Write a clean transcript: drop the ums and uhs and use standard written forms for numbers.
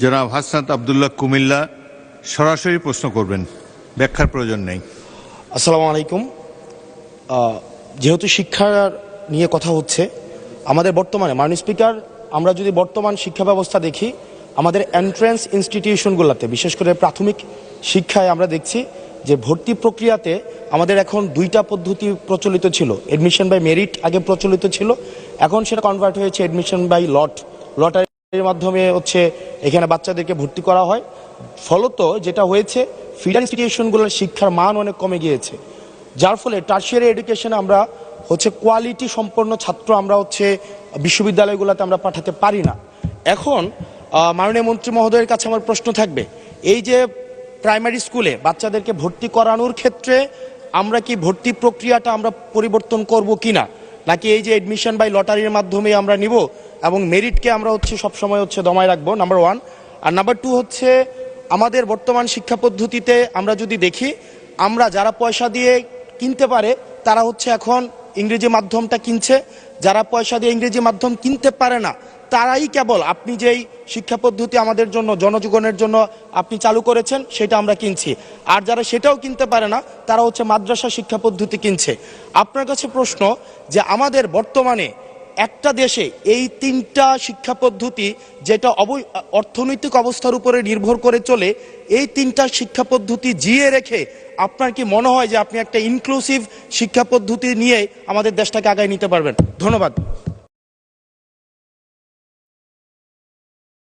জনাব হাসনাত আব্দুল্লাহ কুমিল্লা সরাসরি প্রশ্ন করবেন, ব্যাখ্যার প্রয়োজন নেই। আসসালামু আলাইকুম। যেহেতু শিক্ষা নিয়ে কথা হচ্ছে, আমাদের বর্তমানে মাননীয় স্পিকার, আমরা যদি বর্তমান শিক্ষা ব্যবস্থা দেখি, আমাদের এন্ট্রান্স ইনস্টিটিউশনগুলোতে বিশেষ করে প্রাথমিক শিক্ষায় আমরা দেখছি যে ভর্তি প্রক্রিয়াতে আমাদের এখন দুইটা পদ্ধতি প্রচলিত ছিল। এডমিশন বাই মেরিট আগে প্রচলিত ছিল, এখন সেটা কনভার্ট হয়েছে এডমিশন বাই লটারির মাধ্যমে এখানে বাচ্চাদেরকে ভর্তি করা হয়। ফলত যেটা হয়েছে, ফিডার ইনস্টিটিউশনগুলোর শিক্ষার মান অনেক কমে গিয়েছে, যার ফলে টারশিয়ারি এডুকেশনে আমরা কোয়ালিটি সম্পন্ন ছাত্র আমরা বিশ্ববিদ্যালয়গুলোতে আমরা পাঠাতে পারি না। এখন মাননীয় মন্ত্রী মহোদয়ের কাছে আমার প্রশ্ন থাকবে, এই যে প্রাইমারি স্কুলে বাচ্চাদেরকে ভর্তি করানোর ক্ষেত্রে আমরা কি ভর্তি প্রক্রিয়াটা আমরা পরিবর্তন করব কিনা, নাকি এই যে এডমিশন বাই লটারির মাধ্যমে আমরা নিব এবং মেরিটকে আমরা সবসময় দমায় রাখবো, নাম্বার ওয়ান। আর নাম্বার টু আমাদের বর্তমান শিক্ষা পদ্ধতিতে আমরা যদি দেখি, আমরা যারা পয়সা দিয়ে কিনতে পারে তারা এখন ইংরেজি মাধ্যমটা কিনছে, যারা পয়সা দিয়ে ইংরেজি মাধ্যম কিনতে পারে না তারাই কেবল আপনি যেই শিক্ষা পদ্ধতি আমাদের জন্য জনজীবনের জন্য আপনি চালু করেছেন সেটা আমরা কিনছি, আর যারা সেটাও কিনতে পারে না তারা মাদ্রাসা শিক্ষা পদ্ধতি কিনছে। আপনার কাছে প্রশ্ন যে আমাদের বর্তমানে একটা দেশে এই তিনটা শিক্ষা পদ্ধতি যেটা অর্থনৈতিক অবস্থার উপরে নির্ভর করে চলে, এই তিনটা শিক্ষা পদ্ধতি জিয়ে রেখে আপনার কি মনে হয় যে আপনি একটা ইনক্লুসিভ শিক্ষা পদ্ধতি নিয়ে আমাদের দেশটাকে আগায় নিতে পারবেন? ধন্যবাদ।